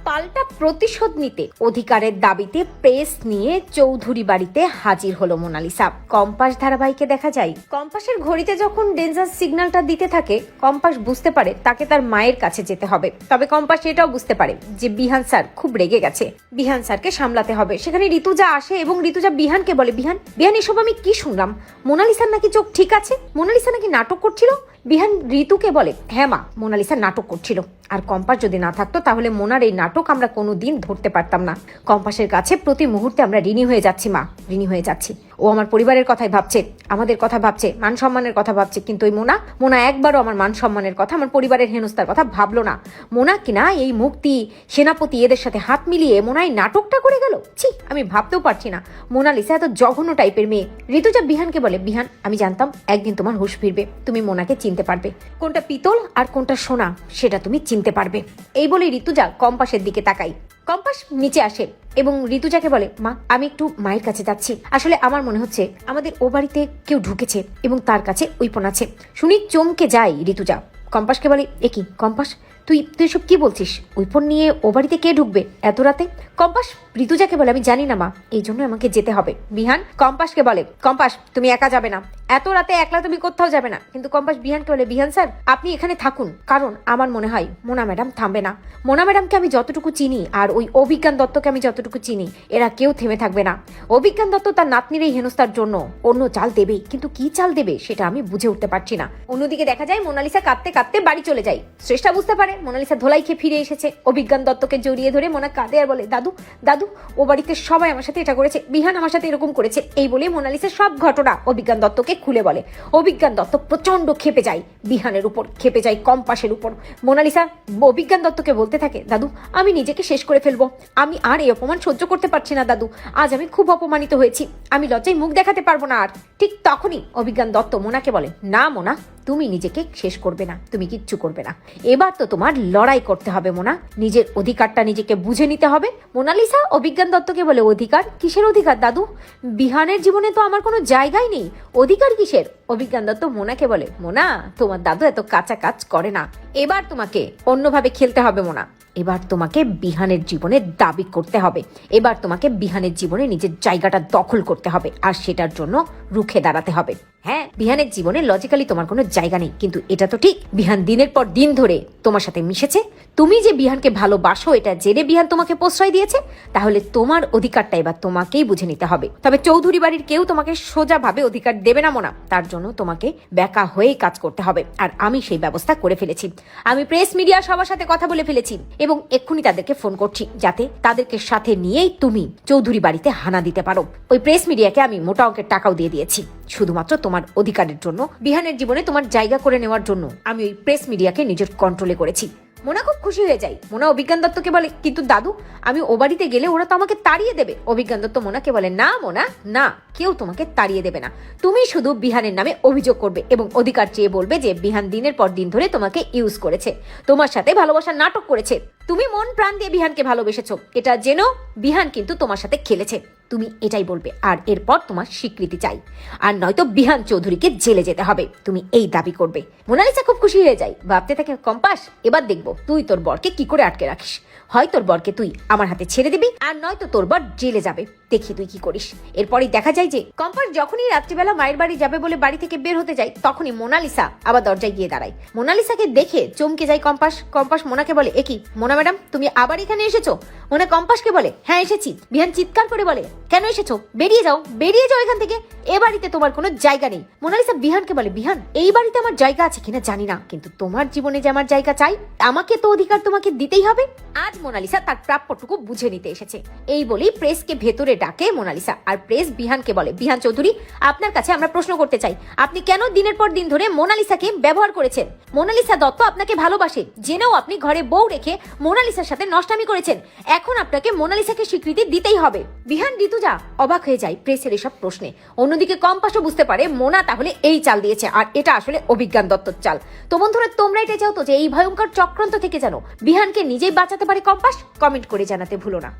পাল্টা প্রতিশোধ নিতে অধিকারের দাবিতে প্রেস নিয়ে চৌধুরী বাড়িতে হাজির হলো মোনালিসা। কম্পাস ধারাবাহিকে দেখা যায় কম্পাসের ঘড়িতে যখন ডেঞ্জার সিগন্যালটা দিতে থাকে কম্পাস বুঝতে পারে তাকে তার মায়ের কাছে যেতে হবে। তবে কম্পাস এটাও বুঝতে পারে যে বিহান স্যার খুব রেগে গেছে, বিহান স্যারকে সামলাতে হবে। সেখানে ঋতুজা আসে এবং ঋতুজা বিহানকে বলে, বিহান এসব আমি কি শুনলাম, মোনালিসার নাকি চোখ ঠিক আছে, মোনালিসা নাকি নাটক করছিল। বিহান ঋতুকে বলে, হ্যাঁ মা, মোনালিসা নাটক করছিল, আর কম্পাস যদি না থাকতো তাহলে মোনার এই নাটক আমরা কোনোদিন ধরতে পারতাম না। কম্পাসের কাছে প্রতি মুহূর্তে আমরা ঋণী হয়ে যাচ্ছি মা, ঋণী হয়ে যাচ্ছি। ও আমার পরিবারের কথাই ভাবছে, আমাদের কথা ভাবছে, মান সম্মানের কথা ভাবছে, কিন্তু ওই মোনা একবারও আমার মান সম্মানের কথা, আমার পরিবারের হেনস্থার কথা ভাবলো না। মোনা কিনা এই মুক্তি, সেনাপতি এদের সাথে হাত মিলিয়ে মোনাই নাটকটা করে গেল। ছি, আমি ভাবতেও পারছি না মোনালিসা এত জঘন্য টাইপের মেয়ে। ঋতুজা বিহানকে বলে, বিহান আমি জানতাম একদিন তোমার হুঁশ ফিরবে, তুমি মোনাকে চিনতে পারবে, কোনটা পিতল আর কোনটা সোনা সেটা তুমি চিনতে পারবে। এই বলে ঋতুজা কম্পাসের দিকে তাকাই। কম্পাস নিচে আসে এবং ঋতুজাকে বলে, মা আমি একটু মায়ের কাছে যাচ্ছি, আসলে আমার মনে হচ্ছে আমাদের ও বাড়িতে কেউ ঢুকেছে এবং তার কাছে উইপন আছে। শুনি চমকে যায় ঋতুজা। কম্পাসকে বলে, এ কি কম্পাস, তুই সব কি বলছিস, উইপন নিয়ে ও বাড়িতে কে ঢুকবে এত রাতে? কম্পাস ঋতুজাকে বলে, আমি জানি না মা, এই জন্য আমাকে যেতে হবে। বিহান কম্পাসকে বলে, কম্পাস তুমি একা যাবে না, এত রাতে একলা তুমি কোথাও যাবে না। কিন্তু কম্পাস বিহানকে বলে, বিহান স্যার আপনি এখানে থাকুন, কারণ আমার মনে হয় মোনা ম্যাডাম থামবে না। মোনা ম্যাডামকে আমি যতটুকু চিনি আর ওই অভিজ্ঞান দত্তকে আমি যতটুকু চিনি, এরা কেউ থেমে থাকবে না। অভিজ্ঞান দত্ত তার নাতনির এই হেনস্থার জন্য অন্য চাল দেবেই, কিন্তু কি চাল দেবে সেটা আমি বুঝে উঠতে পারছি না। অন্যদিকে দেখা যায় মোনালিসা কাঁদতে কাঁদতে বাড়ি চলে যায়। শ্রেষ্ঠা বুঝতে পারে মোনালিসা ধোলাই খেয়ে ফিরে এসেছে। অভিজ্ঞান দত্তকে জড়িয়ে ধরে মোনা কাঁদে আর বলে, দাদু ও বাড়িতে সবাই আমার সাথে এটা করেছে, বিহান আমার সাথে এরকম করেছে। এই বলে মোনালিসা সব ঘটনা অভিজ্ঞান দত্তকে খুলে বলে। অভিজ্ঞান দত্ত প্রচন্ড খেপে যায়, বিহানের উপর খেপে যায়, কম্পাসের উপর। মোনালিসা অভিজ্ঞান দত্তকে বলতে থাকে, দাদু আমি নিজেকে শেষ করে ফেলবো, আমি আর এই অপমান সহ্য করতে পারছি না দাদু, আজ আমি খুব অপমানিত হয়েছি, আমি লজ্জায় মুখ দেখাতে পারবো না আর। ঠিক তখনই অভিজ্ঞান দত্ত মোনাকে বলে, না মোনা তুমি নিজেকে শেষ করবে না, তুমি কিচ্ছু করবে না, এবার তো তোমার লড়াই করতে হবে মোনা, নিজের অধিকারটা নিজেকে বুঝে নিতে হবে। মোনালিসা অভিজ্ঞান দত্তকে বলে, অধিকার কিসের অধিকার দাদু, বিহানের জীবনে তো আমার কোনো জায়গাই নেই, অধিকার কিসের? অভিজ্ঞান দত্ত মোনাকে বলে, মোনা তোমার দাদু এত কাঁচা কাজ করে না, এবার তোমাকে অন্যভাবে খেলতে হবে মোনা, এবার তোমাকে বিহানের জীবনে দাবি করতে হবে, এবার তোমাকে বিহানের জীবনে নিজের জায়গাটা দখল করতে হবে, আর সেটার জন্য রুখে দাঁড়াতে হবে। হ্যাঁ বিহানের জীবনে লজিক্যালি তোমার কোনো জায়গা নেই, কিন্তু এটা তো ঠিক বিহান দিনের পর দিন ধরে তোমার সাথে মিশেছে, তুমি যে বিহানকে ভালোবাসো এটা জেনে বিহান তোমাকে প্রশ্রয় দিয়েছে, তাহলে তোমার অধিকারটা এবার তোমাকেই বুঝে নিতে হবে। তবে চৌধুরী বাড়ির কেউ তোমাকে সোজাভাবে অধিকার দেবে না মোনা, তার জন্য তোমাকে বেকা হয়েই কাজ করতে হবে, আর আমি সেই ব্যবস্থা করে ফেলেছি। আমি প্রেস মিডিয়া সবার সাথে কথা বলে ফেলেছি এবং এক্ষুনি তাদেরকে ফোন করছি, যাতে তাদেরকে সাথে নিয়েই তুমি চৌধুরী বাড়িতে হানা দিতে পারো। ওই প্রেস মিডিয়াকে আমি মোটা অঙ্কের টাকাও দিয়ে দিয়েছি, শুধুমাত্র তোমার অধিকারের জন্য, বিহানের জীবনে তোমার জায়গা করে নেওয়ার জন্য আমি ওই প্রেস মিডিয়াকে নিজের কন্ট্রোলে করেছি। মোনা খুব খুশি হয়ে যায়। মোনা অভিজ্ঞান দত্তকে বলে, কিন্তু দাদু আমি ও বাড়িতে গেলে ওরা তো আমাকে তাড়িয়ে দেবে। অভিজ্ঞান দত্ত মোনাকে বলে, না মোনা না, কেউ তোমাকে তাড়িয়ে দেবে না, তুমি শুধু বিহানের নামে অভিযোগ করবে এবং অধিকার চেয়ে বলবে যে বিহান দিনের পর দিন ধরে তোমাকে ইউজ করেছে, তোমার সাথে ভালোবাসার নাটক করেছে, তুমি মন প্রাণ দিয়ে বিহানকে ভালোবেসেছো, এটা জেনো বিহান কিন্তু তোমার সাথে খেলেছে, তুমি এটাই বলবে, আর এরপর তোমার স্বীকৃতি চাই, আর নয়তো বিহান চৌধুরীকে জেলে যেতে হবে, তুমি এই দাবি করবে। মোনালিসা খুব খুশি হয়ে যায়, ভাবতে থাকে, কম্পাস এবার দেখবো তুই তোর বরকে কি করে আটকে রাখিস, হয় তোর বরকে তুই আমার হাতে ছেড়ে দিবি, আর নয়তো তোর বর জেলে যাবে, দেখি তুই কি করিস। এরপরই দেখা যায় যে কম্পাস যখনই রাত্রিবেলা মায়ের বাড়ি যাবে বলে বাড়ি থেকে বের হতে যায়, তখনই মোনালিসা আবার দরজায় গিয়ে দাঁড়ায়। মোনালিসাকে দেখে চমকে যায় কম্পাস মোনাকে বলে, এ কি মোনা ম্যাডাম তুমি আবার এখানে এসেছো? মোনা কম্পাসকে বলে, হ্যাঁ এসেছি। বিহান চিৎকার করে বলে, কেন এসেছো? বেরিয়ে যাও এখান থেকে, এ বাড়িতে তোমার কোনো জায়গা নেই। মোনালিসা বিহানকে বলে, বিহান এই বাড়িতে আমার জায়গা আছে কিনা জানি না, কিন্তু তোমার জীবনে যে আমার জায়গা চাই, আমাকে তো অধিকার তোমাকে দিতেই হবে। আজ মোনালিসা তার প্রাপ্যটুকু বুঝে নিতে এসেছে। এই বলেই প্রেসকে ভেতরে ডাকে মোনালিসা, আর প্রেস বিহানকে বলে, বিহান চৌধুরী আপনার কাছে আমরা প্রশ্ন করতে চাই, আপনি কেন দিনের পর দিন ধরে মোনালিসাকে ব্যবহার করেছেন? মোনালিসা দত্ত আপনাকে ভালোবাসে জেনেও আপনি ঘরে বউ রেখে মোনালিসার সাথে নষ্টামি করেছেন, এখন আপনাকে মোনালিসাকে স্বীকৃতি দিতেই হবে। বিহান ঋতুজা অবাক হয়ে যায় প্রেসের এসব প্রশ্নে। অন্যদিকে কম্পাসও বুঝতে পারে মোনা তাহলে এই চাল দিয়েছে, আর এটা আসলে অভিজ্ঞান দত্তর চাল। তো বন্ধুরা তোমরা এটা চাও তো যে এই ভয়ঙ্কর চক্রান্ত থেকে যেন বিহানকে নিজেই বাঁচাতে পারে কম্পাস? কমেন্ট করে জানাতে ভুলো না।